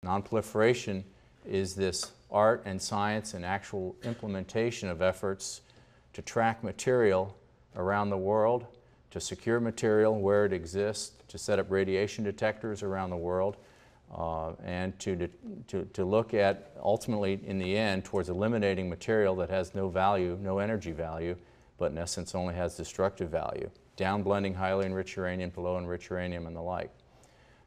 Nonproliferation is this art and science and actual implementation of efforts to track material around the world, to secure material where it exists, to set up radiation detectors around the world, and to look at, ultimately, in the end, towards eliminating material that has no value, no energy value, but in essence only has destructive value, downblending highly enriched uranium to low enriched uranium and the like.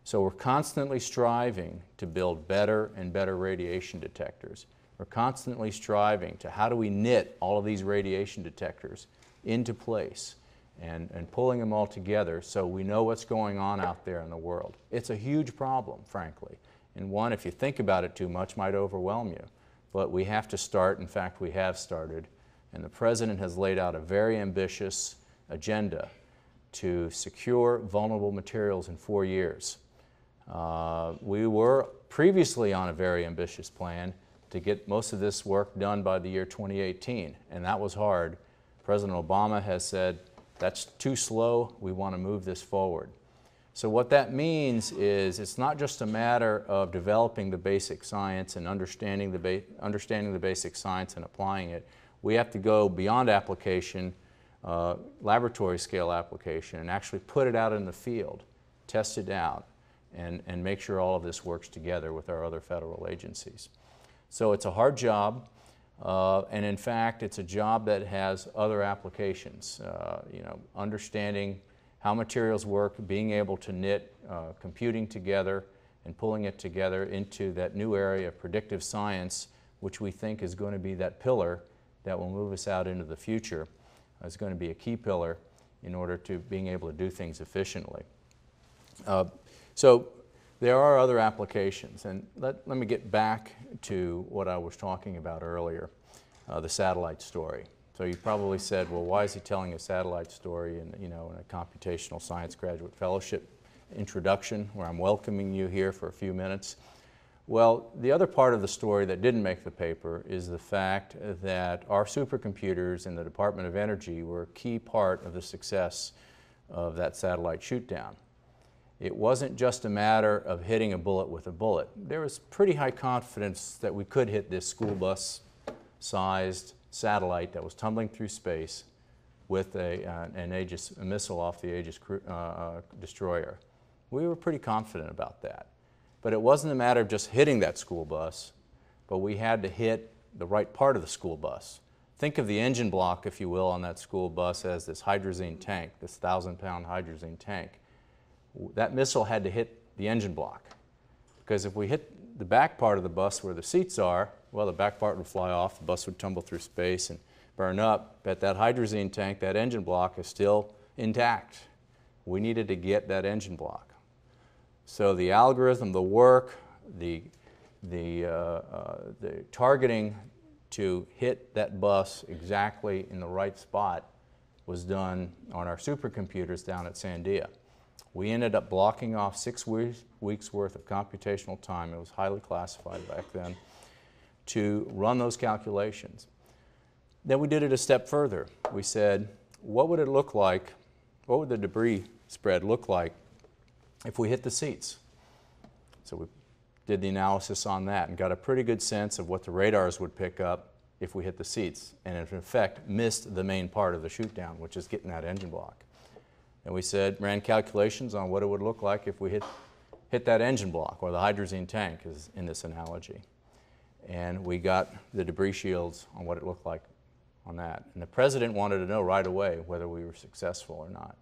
So we're constantly striving to build better and better radiation detectors. We're constantly striving to how do we knit all of these radiation detectors into place and pulling them all together so we know what's going on out there in the world. It's a huge problem, frankly, and one, if you think about it too much, might overwhelm you. But we have to start. In fact, we have started, and the President has laid out a very ambitious agenda to secure vulnerable materials in 4 years. We were previously on a very ambitious plan to get most of this work done by the year 2018, and that was hard. President Obama has said, that's too slow, we want to move this forward. So what that means is it's not just a matter of developing the basic science and understanding the basic science and applying it. We have to go beyond application, laboratory scale application, and actually put it out in the field, test it out, and make sure all of this works together with our other federal agencies. So it's a hard job, and in fact it's a job that has other applications. Understanding how materials work, being able to knit computing together and pulling it together into that new area of predictive science, which we think is going to be that pillar that will move us out into the future. It's going to be a key pillar in order to being able to do things efficiently. So there are other applications, and let me get back to what I was talking about earlier, the satellite story. So you probably said, well, why is he telling a satellite story in a computational science graduate fellowship introduction where I'm welcoming you here for a few minutes? Well, the other part of the story that didn't make the paper is the fact that our supercomputers in the Department of Energy were a key part of the success of that satellite shoot-down. It wasn't just a matter of hitting a bullet with a bullet. There was pretty high confidence that we could hit this school bus-sized satellite that was tumbling through space with a missile off the Aegis destroyer. We were pretty confident about that. But it wasn't a matter of just hitting that school bus, but we had to hit the right part of the school bus. Think of the engine block, if you will, on that school bus as this hydrazine tank, this 1,000-pound hydrazine tank. That missile had to hit the engine block, because if we hit the back part of the bus where the seats are, well, the back part would fly off, the bus would tumble through space and burn up, but that hydrazine tank, that engine block, is still intact. We needed to get that engine block. So the algorithm, the work, the targeting to hit that bus exactly in the right spot was done on our supercomputers down at Sandia. We ended up blocking off 6 weeks worth of computational time, it was highly classified back then, to run those calculations. Then we did it a step further. We said, what would it look like, what would the debris spread look like if we hit the seats? So we did the analysis on that and got a pretty good sense of what the radars would pick up if we hit the seats, and in effect missed the main part of the shoot down, which is getting that engine block. And we said, ran calculations on what it would look like if we hit that engine block, or the hydrazine tank is in this analogy. And we got the debris shields on what it looked like on that. And the President wanted to know right away whether we were successful or not.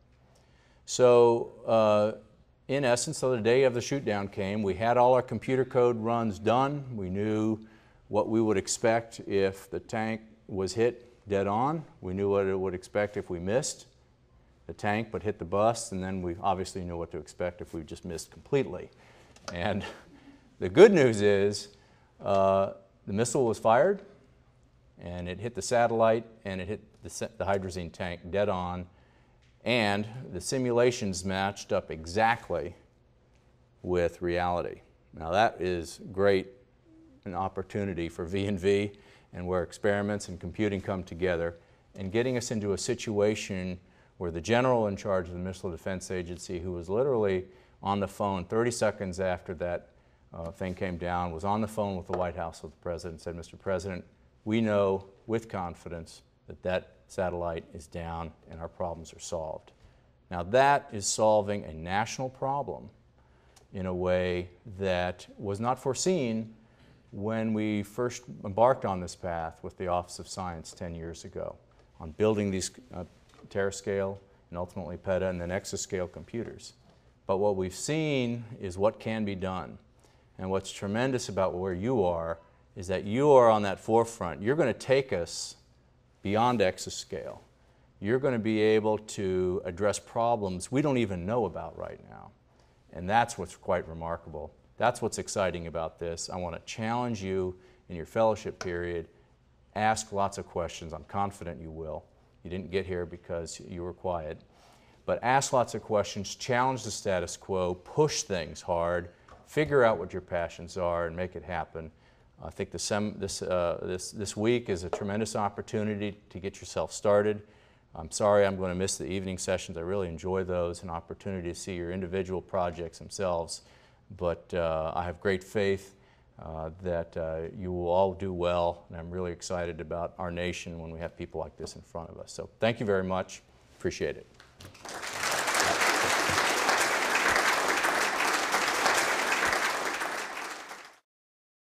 So in essence, so the day of the shoot down came, we had all our computer code runs done. We knew what we would expect if the tank was hit dead on. We knew what it would expect if we missed the tank but hit the bus, and then we obviously knew what to expect if we just missed completely. And the good news is the missile was fired, and it hit the satellite, and it hit the hydrazine tank dead on, and the simulations matched up exactly with reality. Now that is great, an opportunity for V&V, and where experiments and computing come together, and getting us into a situation where the general in charge of the Missile Defense Agency, who was literally on the phone 30 seconds after that thing came down, was on the phone with the White House with the President, and said, Mr. President, we know with confidence that that satellite is down and our problems are solved. Now that is solving a national problem in a way that was not foreseen when we first embarked on this path with the Office of Science 10 years ago on building these terascale and ultimately peta and then exascale computers. But what we've seen is what can be done. And what's tremendous about where you are is that you are on that forefront. You're going to take us beyond exascale. You're going to be able to address problems we don't even know about right now. And that's what's quite remarkable. That's what's exciting about this. I want to challenge you in your fellowship period. Ask lots of questions. I'm confident you will. You didn't get here because you were quiet. But ask lots of questions, challenge the status quo, push things hard, figure out what your passions are and make it happen. I think this week is a tremendous opportunity to get yourself started. I'm sorry I'm going to miss the evening sessions. I really enjoy those, an opportunity to see your individual projects themselves. But I have great faith that you will all do well, and I'm really excited about our nation when we have people like this in front of us. So thank you very much. Appreciate it.